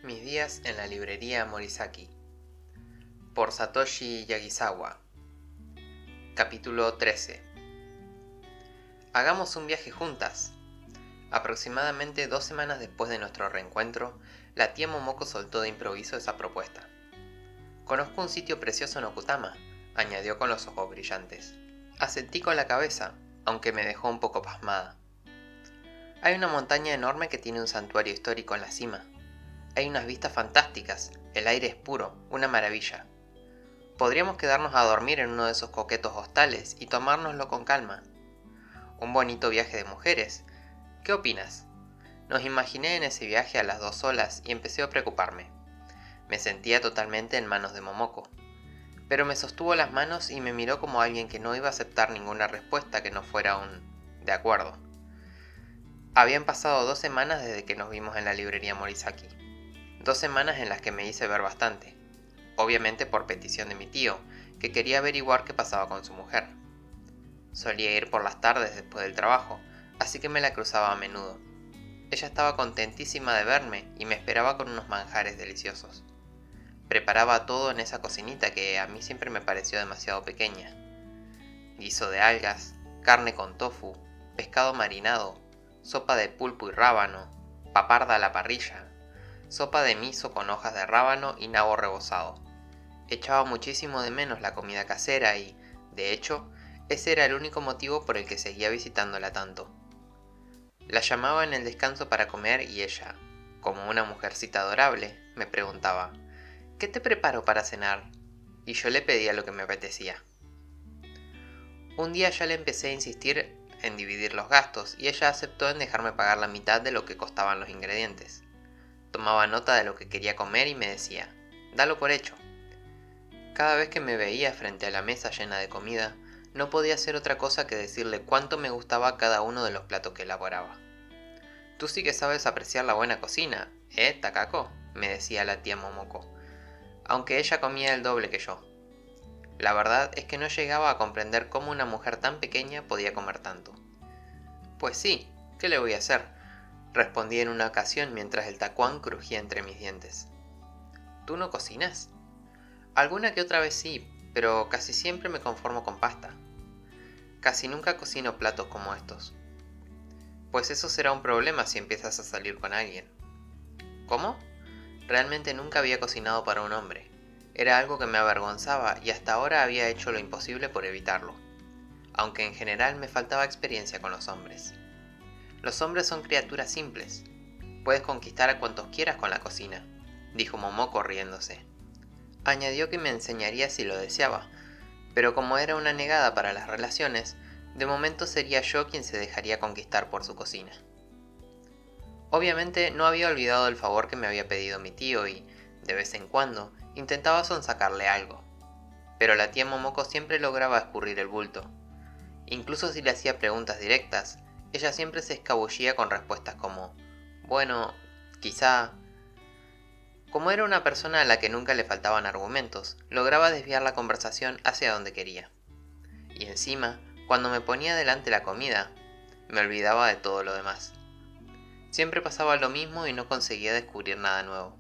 Mis días en la librería Morisaki, por Satoshi Yagisawa. Capítulo 13. Hagamos un viaje juntas. Aproximadamente 2 semanas después de nuestro reencuentro, la tía Momoko soltó de improviso esa propuesta. Conozco un sitio precioso en Okutama, añadió con los ojos brillantes. Asentí con la cabeza, aunque me dejó un poco pasmada. Hay una montaña enorme que tiene un santuario histórico en la cima. Hay unas vistas fantásticas, el aire es puro, una maravilla. Podríamos quedarnos a dormir en uno de esos coquetos hostales y tomárnoslo con calma. Un bonito viaje de mujeres. ¿Qué opinas? Nos imaginé en ese viaje a las 2 solas y empecé a preocuparme. Me sentía totalmente en manos de Momoko. Pero me sostuvo las manos y me miró como alguien que no iba a aceptar ninguna respuesta que no fuera un de acuerdo. Habían pasado 2 semanas desde que nos vimos en la librería Morisaki. 2 semanas en las que me hice ver bastante. Obviamente por petición de mi tío, que quería averiguar qué pasaba con su mujer. Solía ir por las tardes después del trabajo, así que me la cruzaba a menudo. Ella estaba contentísima de verme y me esperaba con unos manjares deliciosos. Preparaba todo en esa cocinita que a mí siempre me pareció demasiado pequeña. Guiso de algas, carne con tofu, pescado marinado, sopa de pulpo y rábano, paparda a la parrilla, sopa de miso con hojas de rábano y nabo rebozado. Echaba muchísimo de menos la comida casera y, de hecho, ese era el único motivo por el que seguía visitándola tanto. La llamaba en el descanso para comer y ella, como una mujercita adorable, me preguntaba: ¿qué te preparo para cenar? Y yo le pedía lo que me apetecía. Un día ya le empecé a insistir en dividir los gastos y ella aceptó en dejarme pagar la mitad de lo que costaban los ingredientes. Tomaba nota de lo que quería comer y me decía: dalo por hecho. Cada vez que me veía frente a la mesa llena de comida, no podía hacer otra cosa que decirle cuánto me gustaba cada uno de los platos que elaboraba. Tú sí que sabes apreciar la buena cocina, Takako? Me decía la tía Momoko, aunque ella comía el doble que yo. La verdad es que no llegaba a comprender cómo una mujer tan pequeña podía comer tanto. Pues sí, ¿qué le voy a hacer?, respondí en una ocasión mientras el tacuán crujía entre mis dientes. ¿Tú no cocinas? Alguna que otra vez sí, pero casi siempre me conformo con pasta. Casi nunca cocino platos como estos. Pues eso será un problema si empiezas a salir con alguien. ¿Cómo? Realmente nunca había cocinado para un hombre. Era algo que me avergonzaba y hasta ahora había hecho lo imposible por evitarlo. Aunque en general me faltaba experiencia con los hombres. Los hombres son criaturas simples. Puedes conquistar a cuantos quieras con la cocina, dijo Momoko riéndose. Añadió que me enseñaría si lo deseaba, pero como era una negada para las relaciones, de momento sería yo quien se dejaría conquistar por su cocina. Obviamente no había olvidado el favor que me había pedido mi tío y, de vez en cuando, intentaba sonsacarle algo. Pero la tía Momoko siempre lograba escurrir el bulto. Incluso si le hacía preguntas directas, ella siempre se escabullía con respuestas como: bueno, quizá. Como era una persona a la que nunca le faltaban argumentos, lograba desviar la conversación hacia donde quería. Y encima, cuando me ponía delante la comida, me olvidaba de todo lo demás. Siempre pasaba lo mismo y no conseguía descubrir nada nuevo.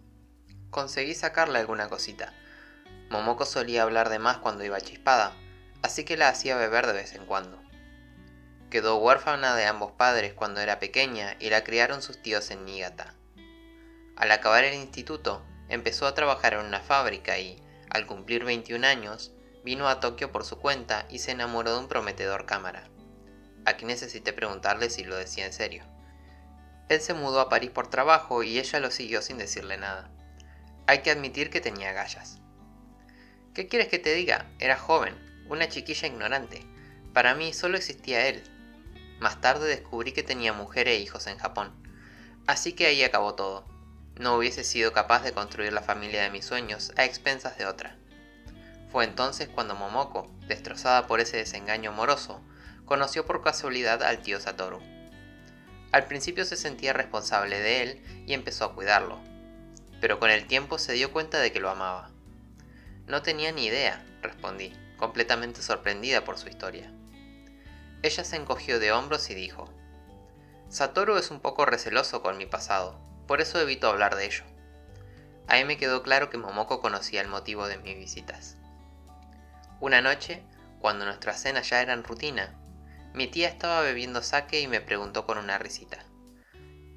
Conseguí sacarle alguna cosita. Momoko solía hablar de más cuando iba chispada, así que la hacía beber de vez en cuando. Quedó huérfana de ambos padres cuando era pequeña y la criaron sus tíos en Niigata. Al acabar el instituto, empezó a trabajar en una fábrica y, al cumplir 21 años, vino a Tokio por su cuenta y se enamoró de un prometedor cámara. Aquí necesité preguntarle si lo decía en serio. Él se mudó a París por trabajo y ella lo siguió sin decirle nada. Hay que admitir que tenía agallas. ¿Qué quieres que te diga? Era joven, una chiquilla ignorante. Para mí solo existía él. Más tarde descubrí que tenía mujer e hijos en Japón. Así que ahí acabó todo. No hubiese sido capaz de construir la familia de mis sueños a expensas de otra. Fue entonces cuando Momoko, destrozada por ese desengaño amoroso, conoció por casualidad al tío Satoru. Al principio se sentía responsable de él y empezó a cuidarlo, pero con el tiempo se dio cuenta de que lo amaba. No tenía ni idea, respondí, completamente sorprendida por su historia. Ella se encogió de hombros y dijo: Satoru es un poco receloso con mi pasado, por eso evito hablar de ello. Ahí me quedó claro que Momoko conocía el motivo de mis visitas. Una noche, cuando nuestras cenas ya eran rutina, mi tía estaba bebiendo sake y me preguntó con una risita: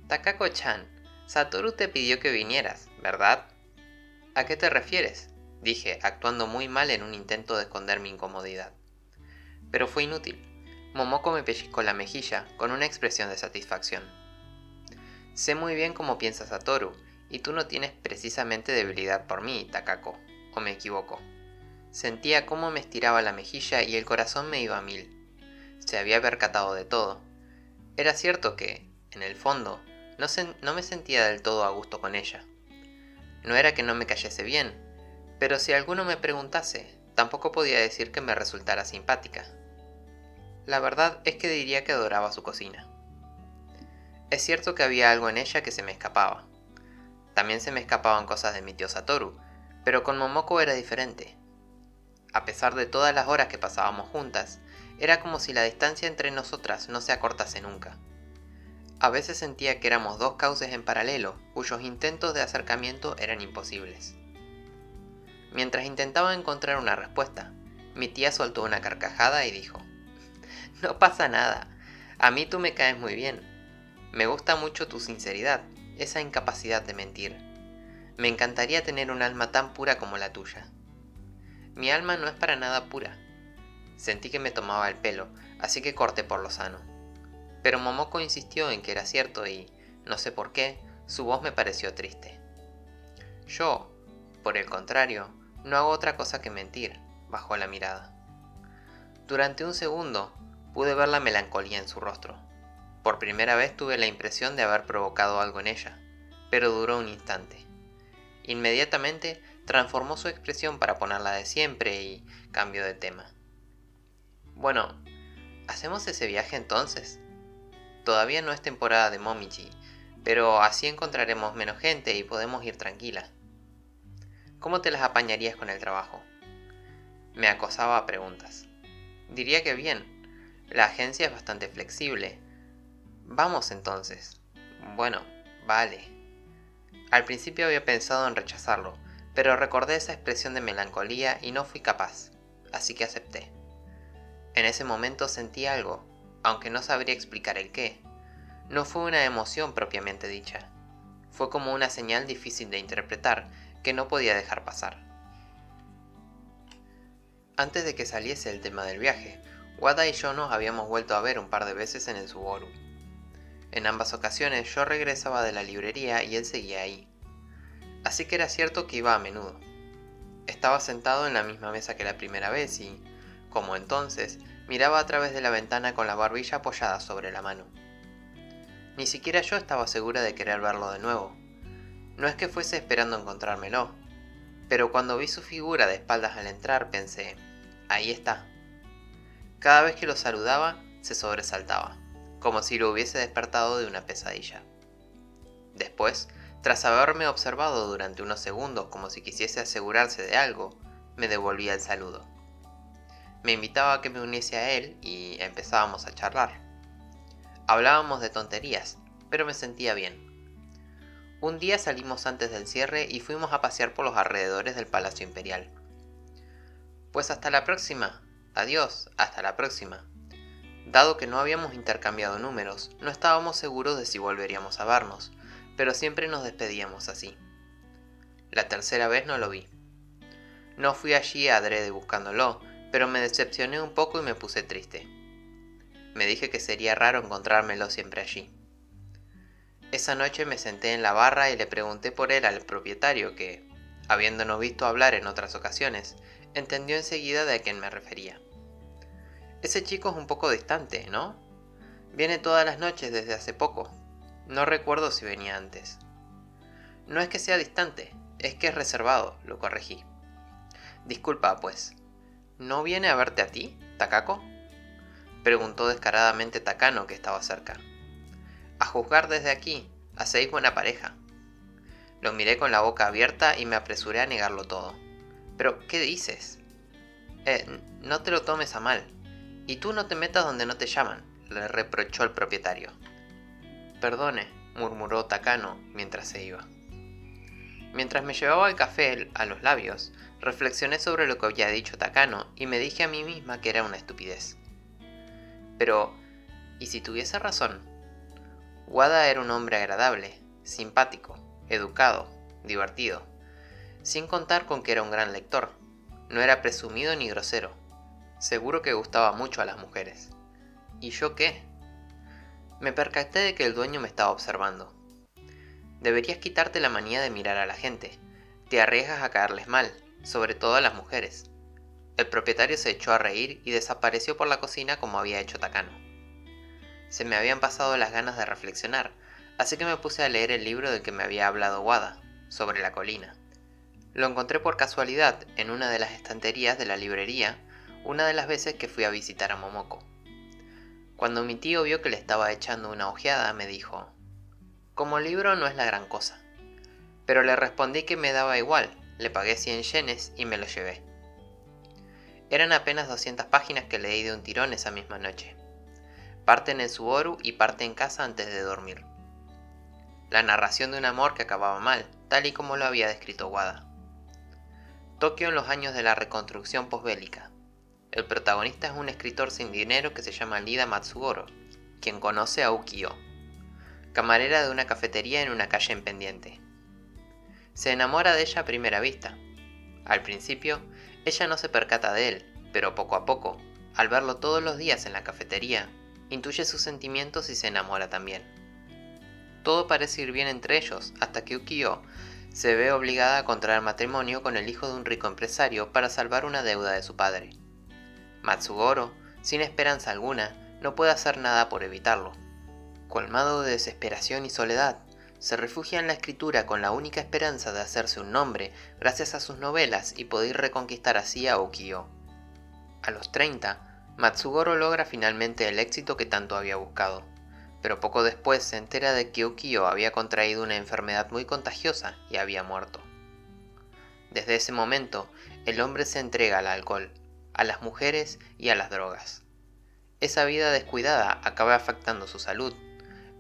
Takako-chan, Satoru te pidió que vinieras, ¿verdad? ¿A qué te refieres?, dije, actuando muy mal en un intento de esconder mi incomodidad. Pero fue inútil. Momoko me pellizcó la mejilla con una expresión de satisfacción. Sé muy bien cómo piensa Satoru, y tú no tienes precisamente debilidad por mí, Takako, ¿o me equivoco? Sentía cómo me estiraba la mejilla y el corazón me iba a mil. Se había percatado de todo. Era cierto que, en el fondo, no me sentía del todo a gusto con ella. No era que no me cayese bien, pero si alguno me preguntase, tampoco podía decir que me resultara simpática. La verdad es que diría que adoraba su cocina. Es cierto que había algo en ella que se me escapaba. También se me escapaban cosas de mi tío Satoru, pero con Momoko era diferente. A pesar de todas las horas que pasábamos juntas, era como si la distancia entre nosotras no se acortase nunca. A veces sentía que éramos dos cauces en paralelo, cuyos intentos de acercamiento eran imposibles. Mientras intentaba encontrar una respuesta, mi tía soltó una carcajada y dijo: No pasa nada, a mí tú me caes muy bien. Me gusta mucho tu sinceridad, esa incapacidad de mentir. Me encantaría tener un alma tan pura como la tuya. Mi alma no es para nada pura. Sentí que me tomaba el pelo, así que corté por lo sano. Pero Momoko insistió en que era cierto y, no sé por qué, su voz me pareció triste. Yo, por el contrario, no hago otra cosa que mentir, bajó la mirada. Durante un segundo, pude ver la melancolía en su rostro. Por primera vez tuve la impresión de haber provocado algo en ella, pero duró un instante. Inmediatamente transformó su expresión para ponerla de siempre y cambió de tema. Bueno, ¿hacemos ese viaje entonces? Todavía no es temporada de Momiji, pero así encontraremos menos gente y podemos ir tranquila. ¿Cómo te las apañarías con el trabajo? Me acosaba a preguntas. Diría que bien. La agencia es bastante flexible. Vamos entonces. Bueno, vale. Al principio había pensado en rechazarlo, pero recordé esa expresión de melancolía y no fui capaz, así que acepté. En ese momento sentí algo, aunque no sabría explicar el qué. No fue una emoción propiamente dicha. Fue como una señal difícil de interpretar, que no podía dejar pasar. Antes de que saliese el tema del viaje, Wada y yo nos habíamos vuelto a ver un par de veces en el Suboru. En ambas ocasiones yo regresaba de la librería y él seguía ahí. Así que era cierto que iba a menudo. Estaba sentado en la misma mesa que la primera vez y, como entonces, miraba a través de la ventana con la barbilla apoyada sobre la mano. Ni siquiera yo estaba segura de querer verlo de nuevo. No es que fuese esperando encontrármelo, pero cuando vi su figura de espaldas al entrar pensé: ahí está. Cada vez que lo saludaba, se sobresaltaba, como si lo hubiese despertado de una pesadilla. Después, tras haberme observado durante unos segundos como si quisiese asegurarse de algo, me devolvía el saludo. Me invitaba a que me uniese a él y empezábamos a charlar. Hablábamos de tonterías, pero me sentía bien. Un día salimos antes del cierre y fuimos a pasear por los alrededores del Palacio Imperial. Pues hasta la próxima. Adiós, hasta la próxima. Dado que no habíamos intercambiado números, no estábamos seguros de si volveríamos a vernos, pero siempre nos despedíamos así. La tercera vez no lo vi. No fui allí adrede buscándolo, pero me decepcioné un poco y me puse triste. Me dije que sería raro encontrármelo siempre allí. Esa noche me senté en la barra y le pregunté por él al propietario que, habiéndonos visto hablar en otras ocasiones, entendió enseguida de a quién me refería. Ese chico es un poco distante, ¿no? Viene todas las noches desde hace poco. No recuerdo si venía antes. No es que sea distante, es que es reservado, lo corregí. Disculpa, pues. ¿No viene a verte a ti, Takako?, preguntó descaradamente Takano, que estaba cerca. A juzgar desde aquí, hacéis buena pareja. Lo miré con la boca abierta y me apresuré a negarlo todo. ¿Pero qué dices? No te lo tomes a mal. Y tú no te metas donde no te llaman, le reprochó el propietario. Perdone, murmuró Takano mientras se iba. Mientras me llevaba el café a los labios, reflexioné sobre lo que había dicho Takano y me dije a mí misma que era una estupidez. Pero, ¿y si tuviese razón? Wada era un hombre agradable, simpático, educado, divertido, sin contar con que era un gran lector. No era presumido ni grosero. Seguro que gustaba mucho a las mujeres. ¿Y yo qué? Me percaté de que el dueño me estaba observando. Deberías quitarte la manía de mirar a la gente. Te arriesgas a caerles mal, sobre todo a las mujeres. El propietario se echó a reír y desapareció por la cocina como había hecho Takano. Se me habían pasado las ganas de reflexionar, así que me puse a leer el libro del que me había hablado Wada, sobre la colina. Lo encontré por casualidad en una de las estanterías de la librería, una de las veces que fui a visitar a Momoko. Cuando mi tío vio que le estaba echando una ojeada, me dijo: «Como libro no es la gran cosa». Pero le respondí que me daba igual, le pagué 100 yenes y me lo llevé. Eran apenas 200 páginas que leí de un tirón esa misma noche. Parte en el Suboru y parte en casa antes de dormir. La narración de un amor que acababa mal, tal y como lo había descrito Wada. Tokio en los años de la reconstrucción posbélica. El protagonista es un escritor sin dinero que se llama Lida Matsugoro, quien conoce a Ukiyo, camarera de una cafetería en una calle en pendiente. Se enamora de ella a primera vista. Al principio, ella no se percata de él, pero poco a poco, al verlo todos los días en la cafetería, intuye sus sentimientos y se enamora también. Todo parece ir bien entre ellos, hasta que Ukiyo se ve obligada a contraer matrimonio con el hijo de un rico empresario para salvar una deuda de su padre. Matsugoro, sin esperanza alguna, no puede hacer nada por evitarlo. Colmado de desesperación y soledad, se refugia en la escritura con la única esperanza de hacerse un nombre gracias a sus novelas y poder reconquistar así a Ukiyo. A los 30, Matsugoro logra finalmente el éxito que tanto había buscado, pero poco después se entera de que Ukiyo había contraído una enfermedad muy contagiosa y había muerto. Desde ese momento, el hombre se entrega al alcohol, a las mujeres y a las drogas. Esa vida descuidada acaba afectando su salud,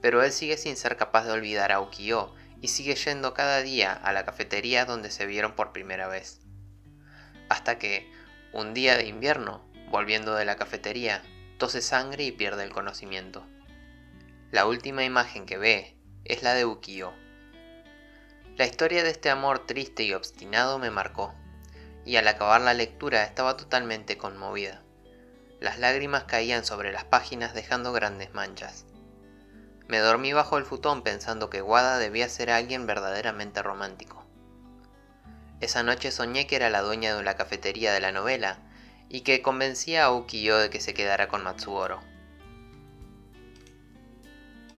pero él sigue sin ser capaz de olvidar a Ukiyo y sigue yendo cada día a la cafetería donde se vieron por primera vez. Hasta que, un día de invierno, volviendo de la cafetería, tose sangre y pierde el conocimiento. La última imagen que ve es la de Ukiyo. La historia de este amor triste y obstinado me marcó, y al acabar la lectura estaba totalmente conmovida. Las lágrimas caían sobre las páginas dejando grandes manchas. Me dormí bajo el futón pensando que Wada debía ser alguien verdaderamente romántico. Esa noche soñé que era la dueña de la cafetería de la novela y que convencía a Ukiyo de que se quedara con Matsugoro.